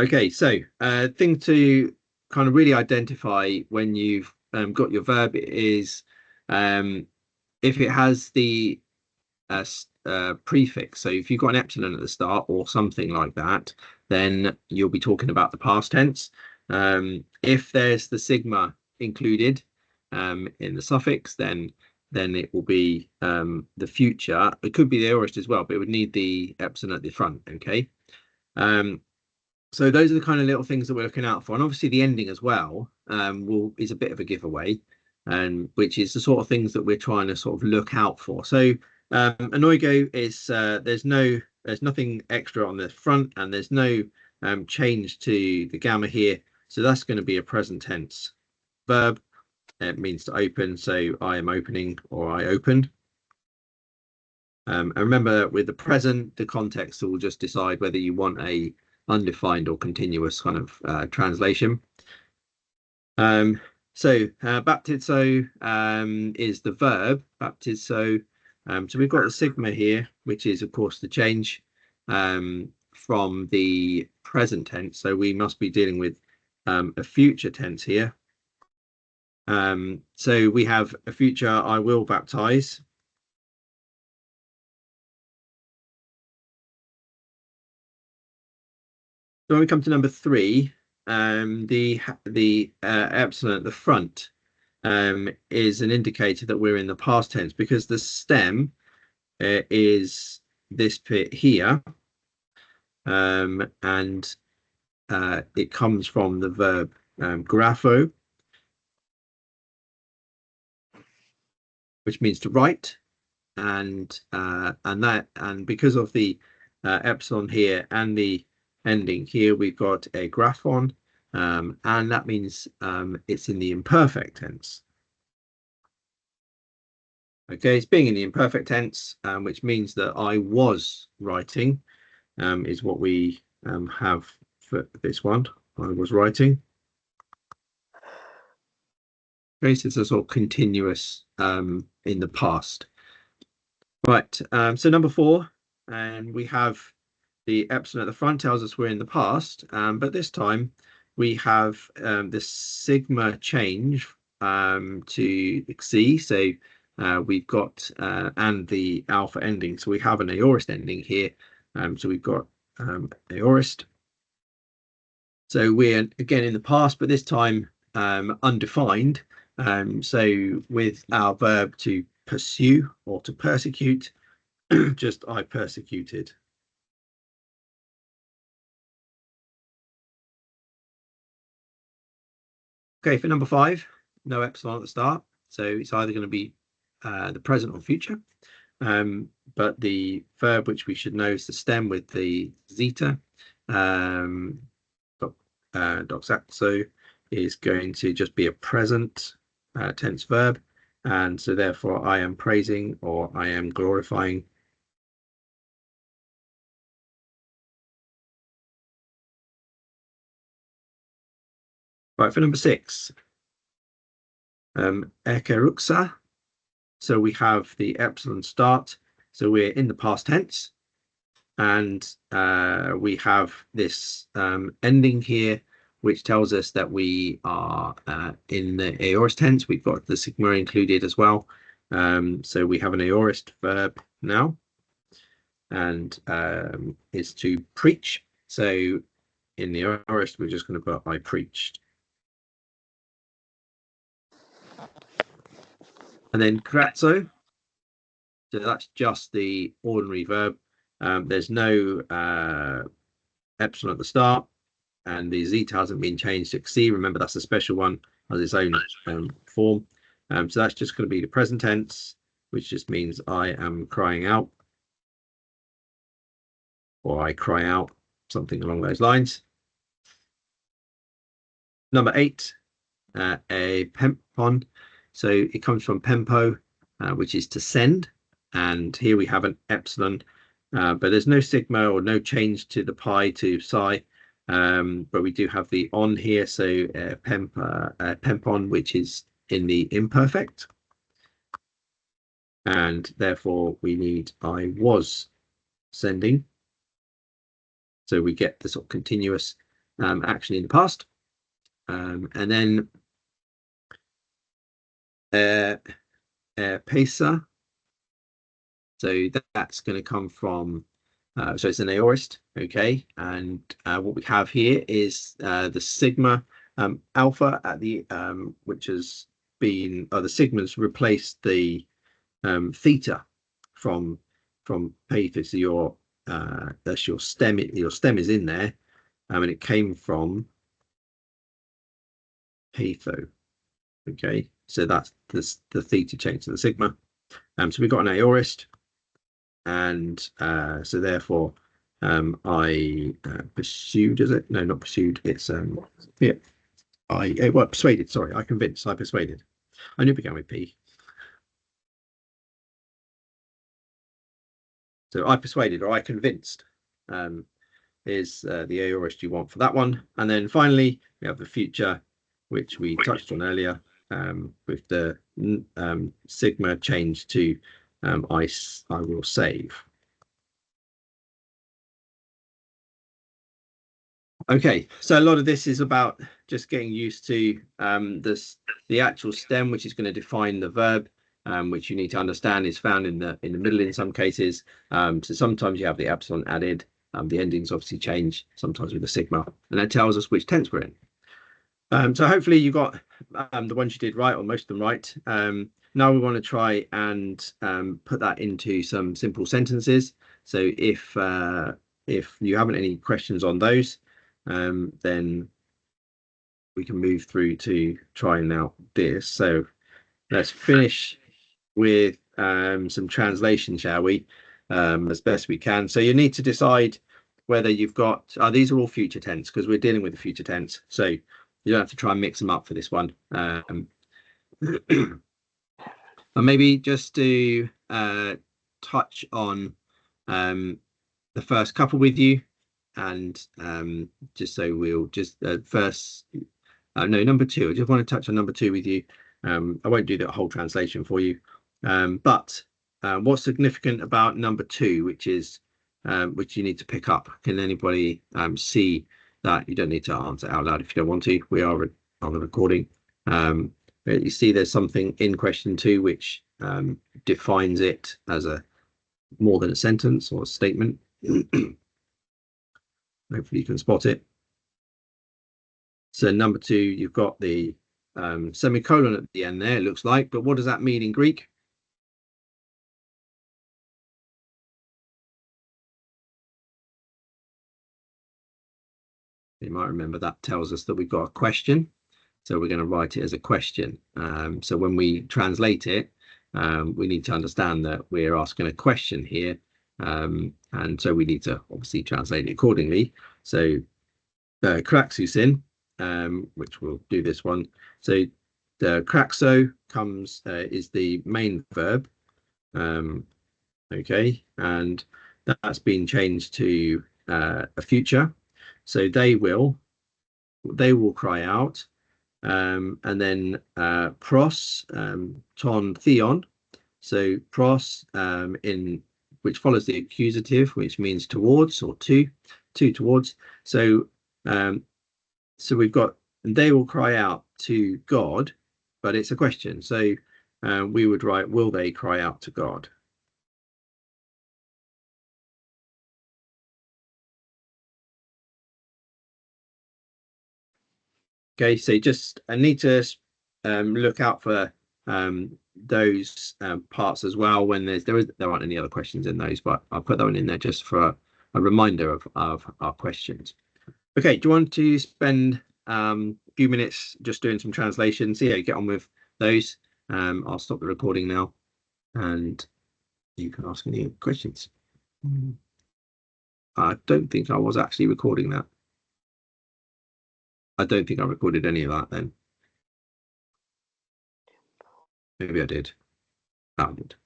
Okay, so thing to kind of really identify when you've got your verb is um, if it has the prefix. So if you've got an epsilon at the start or something like that, then you'll be talking about the past tense. If there's the sigma included in the suffix, then it will be the future. It could be the aorist as well, but it would need the epsilon at the front. Okay. Um, so those are the kind of little things that we're looking out for, and obviously the ending as well is a bit of a giveaway, and which is the sort of things that we're trying to sort of look out for. So Anoigo is there's nothing extra on the front, and there's no change to the gamma here, so that's going to be a present tense verb. It means to open, so I am opening or I opened. And remember, with the present, the context will just decide whether you want a undefined or continuous kind of translation. So baptizo is the verb, baptizo. So we've got the sigma here, which is of course the change from the present tense. So we must be dealing with a future tense here. So we have a future I will baptize. So when we come to number 3, the epsilon at the front is an indicator that we're in the past tense, because the stem is this bit here, and it comes from the verb grapho, which means to write, and because of the epsilon here and the ending here, we've got a graphon, and that means it's in the imperfect tense. Okay, it's being in the imperfect tense, which means that I was writing, is what we have for this one. I was writing. Okay, so it's a sort of continuous in the past. Right, so number 4, and we have the epsilon at the front tells us we're in the past, but this time we have the sigma change to xi. So we've got and the alpha ending. So we have an aorist ending here. So we've got aorist. So we're again in the past, but this time undefined. So with our verb to pursue or to persecute, just I persecuted. Okay, for number 5, no epsilon at the start, so it's either going to be the present or future. But the verb which we should know is the stem with the zeta. Doxazo is going to just be a present tense verb, and so therefore I am praising or I am glorifying. Right, for number 6, ekeruxa. So we have the epsilon start, so we're in the past tense, and we have this ending here, which tells us that we are in the aorist tense. We've got the sigma included as well, so we have an aorist verb now, and is to preach. So in the aorist, we're just going to put I preached. And then kratzo, so that's just the ordinary verb. There's no epsilon at the start, and the zeta hasn't been changed to xi. Remember, that's a special one, has its own form. So that's just going to be the present tense, which just means I am crying out, or I cry out, something along those lines. Number 8, a pempon. So it comes from pempo, which is to send, and here we have an epsilon, but there's no sigma or no change to the pi to psi. But we do have the on here, so pempon, which is in the imperfect, and therefore we need I was sending. So we get the sort of continuous action in the past. And then Pesa. So that's going to come from, so it's an aorist, okay? And what we have here is the sigma alpha at the, which has been, the sigma's replaced the theta from Peta. So that's your stem. Your stem is in there, and it came from Patho. Okay, so that's the theta change to the sigma. So we've got an aorist, and so therefore I pursued, is it? No, not pursued. It's yeah. Well, persuaded. Sorry, I convinced. I persuaded. I knew it began with P. So I persuaded or I convinced is the aorist you want for that one. And then finally, we have the future, which we touched on earlier, with the sigma change to I will save. Okay, so a lot of this is about just getting used to the actual stem, which is going to define the verb, which you need to understand is found in the middle in some cases. So sometimes you have the epsilon added. The endings obviously change sometimes with the sigma, and that tells us which tense we're in. So hopefully you got the ones you did right, or most of them right. Now we want to try and put that into some simple sentences. So if you haven't any questions on those, then we can move through to trying out this. So let's finish with some translation, shall we, as best we can. So you need to decide whether you've got, these are all future tense because we're dealing with the future tense. So you don't have to try and mix them up for this one. And maybe just to touch on the first couple with you, and just so we'll just first, no, number two. I just want to touch on number two with you. I won't do the whole translation for you, but what's significant about number two, which you need to pick up? Can anybody see that? You don't need to answer out loud if you don't want to. We are on the recording. But you see there's something in question two which defines it as a more than a sentence or a statement. Hopefully you can spot it. So number two, you've got the semicolon at the end there, it looks like, but what does that mean in Greek? You might remember that tells us that we've got a question. So we're going to write it as a question. So when we translate it, we need to understand that we're asking a question here. And so we need to obviously translate it accordingly. So kraxusin, which we'll do this one. So the kraxo comes is the main verb. Okay, and that's been changed to a future. So they will cry out. And then pros, ton theon. So pros in which follows the accusative, which means towards or to towards. So so we've got they will cry out to God, but it's a question. So we would write, will they cry out to God? Okay, so just I need to look out for those parts as well when there aren't any other questions in those, but I'll put that one in there just for a reminder of our questions. Okay, do you want to spend a few minutes just doing some translation, see how you get on with those? I'll stop the recording now and you can ask any questions. I don't think I was actually recording that. I don't think I recorded any of that then. Maybe I did. Oh, I did.